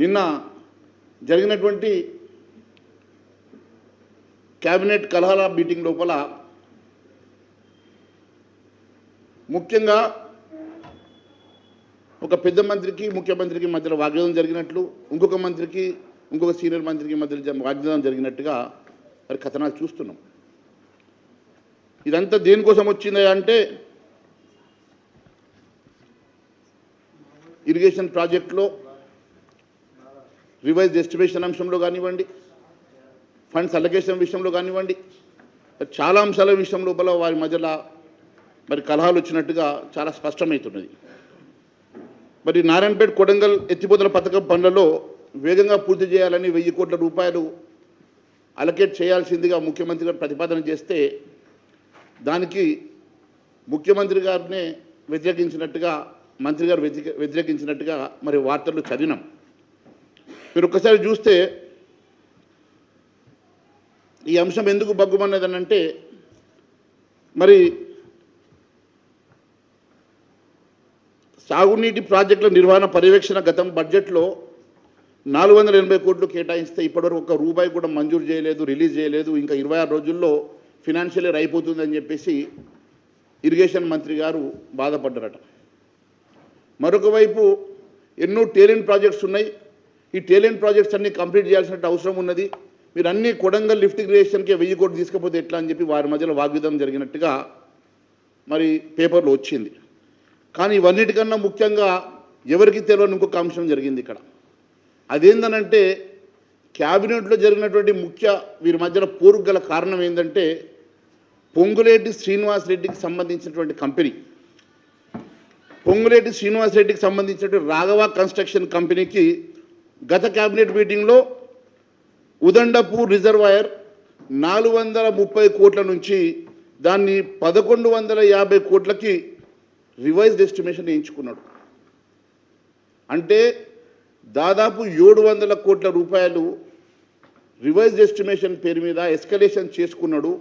నిన్న జరిగినటువంటి cabinet కలహాల meeting లోపల ముఖ్యంగా ఒక పెద్ద మంత్రికి ముఖ్యమంత్రికి మధ్యలో వాగ్వాదం జరిగినట్లు, ఇంకొక మంత్రికి ఇంకొక సీనియర్ మంత్రికి మధ్యలో వాగ్వాదం జరిగినట్టుగా మరి కథనాలు చూస్తున్నాం. ఇదంతా దేనికోసం వచ్చింది అంటే ఇరిగేషన్ ప్రాజెక్టులో రివైజ్ ఎస్టిమేషన్ అంశంలో కానివ్వండి, ఫండ్స్ అలొకేషన్ విషయంలో కానివ్వండి, చాలా అంశాల విషయం లోపల వారి మధ్యలో మరి కలహాలు వచ్చినట్టుగా చాలా స్పష్టమవుతున్నది. మరి నారాయణపేట కొడంగల్ ఎత్తిపోతల పథకం పనులలో వేగంగా పూర్తి చేయాలని 1000 కోట్ల రూపాయలు అలొకేట్ చేయాల్సిందిగా ముఖ్యమంత్రి గారు ప్రతిపాదన చేస్తే దానికి ముఖ్యమంత్రి గారినే వ్యతిరేకించినట్టుగా, మంత్రి గారు వ్యతిరేకించినట్టుగా మరి వార్తలు చదివినాం. మీరు ఒక్కసారి చూస్తే ఈ అంశం ఎందుకు బగ్గుమన్నదనంటే మరి సాగునీటి ప్రాజెక్టుల నిర్వహణ పర్యవేక్షణ గతం బడ్జెట్లో 480 కోట్లు కేటాయిస్తే ఇప్పటివరకు ఒక్క రూపాయి కూడా మంజూరు చేయలేదు, రిలీజ్ చేయలేదు. ఇంకా 26 రోజుల్లో ఫినాన్షియల్ ఇయర్ అయిపోతుందని చెప్పేసి ఇరిగేషన్ మంత్రి గారు బాధపడ్డారట. మరొక వైపు ఎన్నో టేలెంట్ ప్రాజెక్ట్స్ ఉన్నాయి. ఈ టేలెంట్ ప్రాజెక్ట్స్ అన్నీ కంప్లీట్ చేయాల్సిన అవసరం ఉన్నది. మీరు అన్ని కొడంగల్ లిఫ్ట్ ఇరిగేషన్కి 1000 కోట్లు తీసుకపోతే ఎట్లా అని చెప్పి వారి మధ్యలో వాగ్విదం జరిగినట్టుగా మరి పేపర్లో వచ్చింది. కానీ ఇవన్నిటికన్నా ముఖ్యంగా ఎవరికి తెలియని ఇంకొక అంశం జరిగింది ఇక్కడ. అదేందనంటే క్యాబినెట్లో జరిగినటువంటి వీరి మధ్యలో పోరుకు గల కారణం ఏంటంటే పొంగులేటి శ్రీనివాసరెడ్డికి సంబంధించినటువంటి కంపెనీ, పొంగులేటి శ్రీనివాసరెడ్డికి సంబంధించినటువంటి రాఘవ కన్స్ట్రక్షన్ కంపెనీకి గత క్యాబినెట్ మీటింగ్లో ఉదండపూర్ రిజర్వాయర్ 430 కోట్ల నుంచి దాన్ని 1150 కోట్లకి రివైజ్డ్ ఎస్టిమేషన్ వేయించుకున్నాడు. అంటే దాదాపు 700 కోట్ల రూపాయలు రివైజ్డ్ ఎస్టిమేషన్ పేరు మీద ఎస్కలేషన్ చేసుకున్నాడు.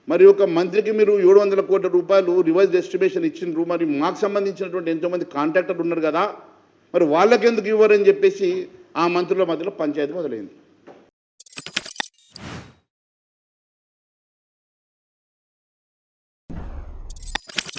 మరి ఒక మంత్రికి మీరు 700 కోట్ల రూపాయలు రివైజ్డ్ ఎస్టిమేషన్ ఇచ్చిండ్రు, మరి మాకు సంబంధించినటువంటి ఎంతోమంది కాంట్రాక్టర్లు ఉన్నారు కదా, మరి వాళ్ళకెందుకు ఇవ్వరని చెప్పేసి ఆ మంత్రుల మధ్యలో పంచాయతీ మొదలైంది.